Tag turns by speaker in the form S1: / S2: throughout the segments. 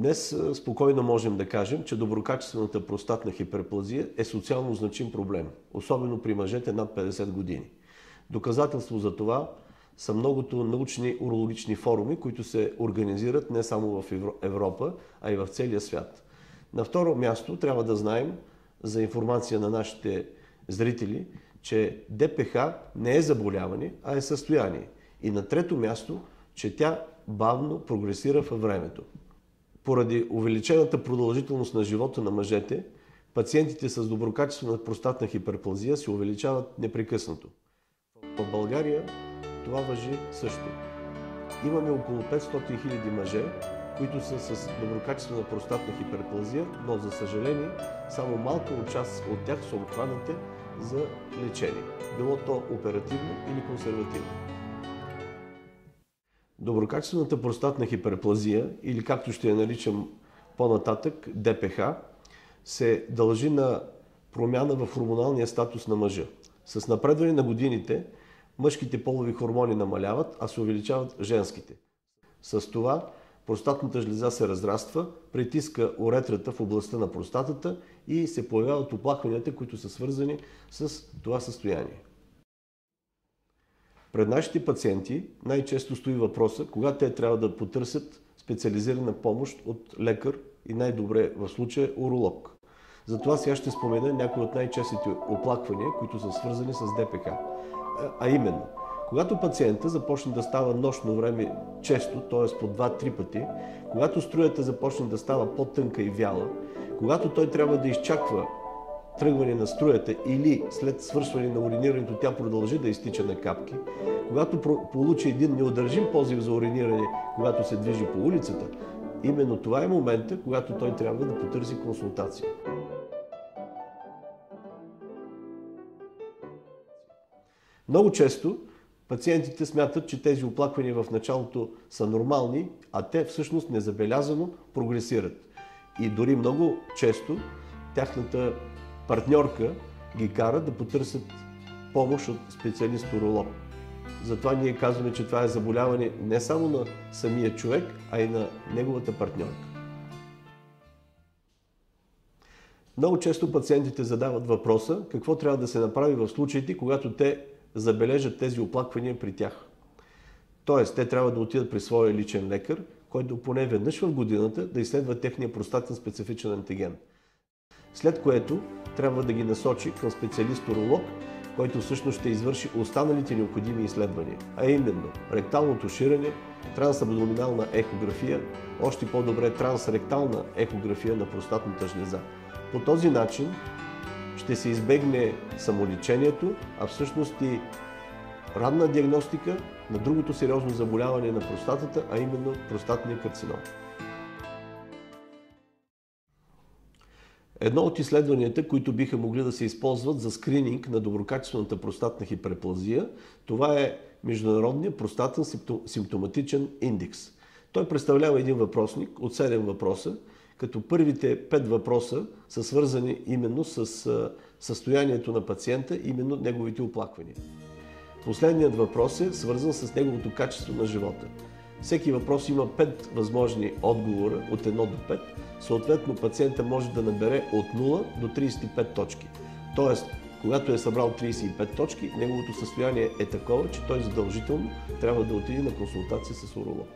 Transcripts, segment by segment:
S1: Днес спокойно можем да кажем, че доброкачествената простатна хиперплазия е социално значим проблем, особено при мъжете над 50 години. Доказателство за това са многото научни урологични форуми, които се организират не само в Европа, а и в целия свят. На второ място трябва да знаем, за информация на нашите зрители, че ДПХ не е заболяване, а е състояние. И на трето място, че тя бавно прогресира във времето. Поради увеличената продължителност на живота на мъжете, пациентите с доброкачествена простатна хиперплазия се увеличават непрекъснато. В България това важи също. Имаме около 500 хиляди мъже, които са с доброкачествена простатна хиперплазия, но за съжаление само малка част от тях са обхванати за лечение, било то оперативно или консервативно. Доброкачествената простатна хиперплазия, или както ще я наричам по-нататък ДПХ, се дължи на промяна в хормоналния статус на мъжа. С напредване на годините мъжките полови хормони намаляват, а се увеличават женските. С това простатната жлеза се разраства, притиска уретрата в областта на простатата и се появяват оплакванията, които са свързани с това състояние. Пред нашите пациенти най-често стои въпроса, кога те трябва да потърсят специализирана помощ от лекар и най-добре в случая уролог. Затова сега ще спомена някои от най-честите оплаквания, които са свързани с ДПХ. А именно, когато пациента започне да става нощно време често, т.е. по 2-3 пъти, когато струята започне да става по-тънка и вяла, когато той трябва да изчаква тръгване на струята или след свършване на уринирането тя продължи да изтича на капки, когато получи един неудържим позив за уриниране, когато се движи по улицата, именно това е момента, когато той трябва да потърси консултация. Много често пациентите смятат, че тези оплаквания в началото са нормални, а те всъщност незабелязано прогресират. И дори много често тяхната партньорка ги кара да потърсят помощ от специалист-уролог. Затова ние казваме, че това е заболяване не само на самия човек, а и на неговата партньорка. Много често пациентите задават въпроса какво трябва да се направи в случаите, когато те забележат тези оплаквания при тях. Тоест, те трябва да отидат при своя личен лекар, който поне веднъж в годината да изследва техния простатен специфичен антиген. След което трябва да ги насочи към специалист-уролог, който всъщност ще извърши останалите необходими изследвания, а именно ректалното ширене, трансабдоминална ехография, още по-добре трансректална ехография на простатната жлеза. По този начин ще се избегне самолечението, а всъщност и ранна диагностика на другото сериозно заболяване на простатата, а именно простатния карцином. Едно от изследванията, които биха могли да се използват за скрининг на доброкачествената простатна хиперплазия, това е Международният простатен симптоматичен индекс. Той представлява един въпросник от 7 въпроса, като първите 5 въпроса са свързани именно с състоянието на пациента, именно неговите оплаквания. Последният въпрос е свързан с неговото качество на живота. Всеки въпрос има 5 възможни отговора от 1 до 5. Съответно, пациента може да набере от 0 до 35 точки. Тоест, когато е събрал 35 точки, неговото състояние е такова, че той задължително трябва да отиде на консултация с уролог.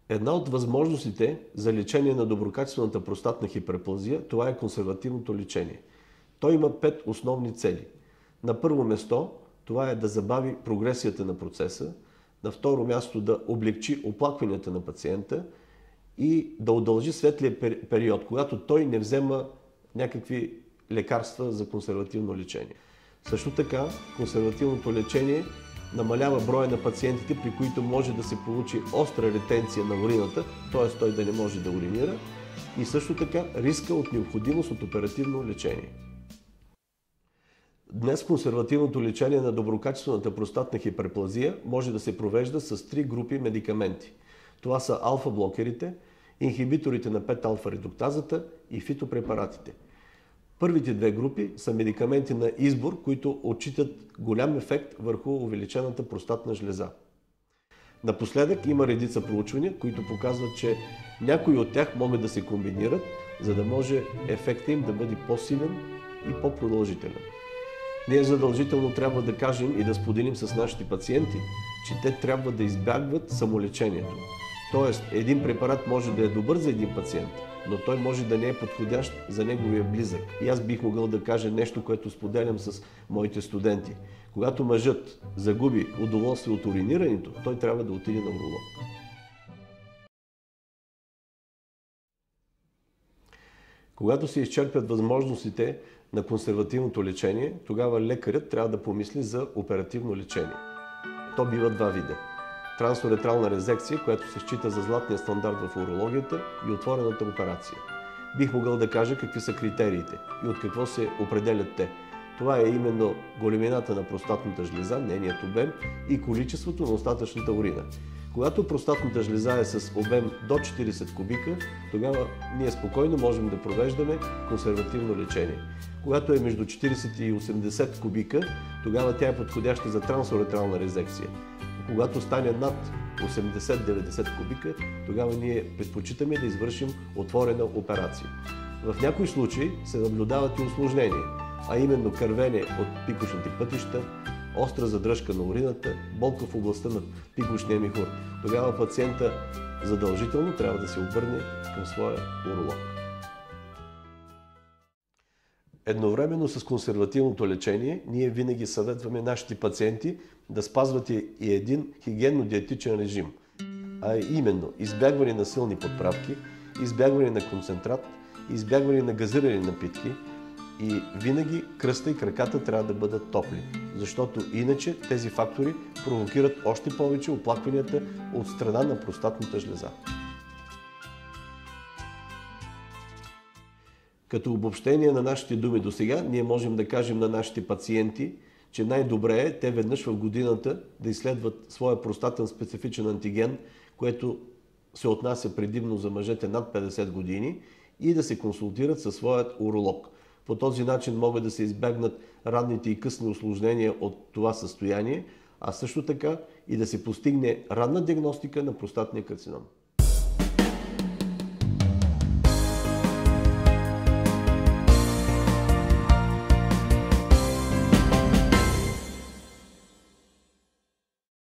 S1: Една от възможностите за лечение на доброкачествената простатна хиперплазия, това е консервативното лечение. Той има 5 основни цели. На първо място, това е да забави прогресията на процеса, на второ място да облегчи оплакванията на пациента и да удължи светлия период, когато той не взема някакви лекарства за консервативно лечение. Също така, консервативното лечение намалява броя на пациентите, при които може да се получи остра ретенция на урината, т.е. той да не може да уринира, и също така риска от необходимост от оперативно лечение. Днес консервативното лечение на доброкачествената простатна хиперплазия може да се провежда с 3 групи медикаменти. Това са алфа-блокерите, инхибиторите на 5-алфа-редуктазата и фитопрепаратите. Първите 2 групи са медикаменти на избор, които отчитат голям ефект върху увеличената простатна жлеза. Напоследък има редица проучвания, които показват, че някои от тях могат да се комбинират, за да може ефектът им да бъде по-силен и по-продължителен. Ние задължително трябва да кажем и да споделим с нашите пациенти, че те трябва да избягват самолечението. Тоест, един препарат може да е добър за един пациент, но той може да не е подходящ за неговия близък. И аз бих могъл да кажа нещо, което споделям с моите студенти. Когато мъжът загуби удоволствие от уринирането, той трябва да отиде на уролог. Когато се изчерпят възможностите на консервативното лечение, тогава лекарят трябва да помисли за оперативно лечение. То бива два вида. Трансуретрална резекция, която се счита за златния стандарт в урологията, и отворената операция. Бих могъл да кажа какви са критериите и от какво се определят те. Това е именно големината на простатната жлеза, нейният обем и количеството на остатъчната урина. Когато простатната жлеза е с обем до 40 кубика, тогава ние спокойно можем да провеждаме консервативно лечение. Когато е между 40 и 80 кубика, тогава тя е подходяща за трансуретрална резекция. Когато стане над 80-90 кубика, тогава ние предпочитаме да извършим отворена операция. В някои случаи се наблюдават и усложнения, а именно кървене от пикочните пътища, остра задръжка на урината, болка в областта на пикочния мехур. Тогава пациента задължително трябва да се обърне към своя уролог. Едновременно с консервативното лечение, ние винаги съветваме нашите пациенти да спазват и един хигиенно-диетичен режим, а именно избягване на силни подправки, избягване на концентрат, избягване на газирани напитки и винаги кръста и краката трябва да бъдат топли, защото иначе тези фактори провокират още повече оплакванията от страна на простатната жлеза. Като обобщение на нашите думи до сега, ние можем да кажем на нашите пациенти, че най-добре е те веднъж в годината да изследват своя простатен специфичен антиген, което се отнася предимно за мъжете над 50 години, и да се консултират със своят уролог. По този начин могат да се избегнат ранните и късни усложнения от това състояние, а също така и да се постигне ранна диагностика на простатния карцином.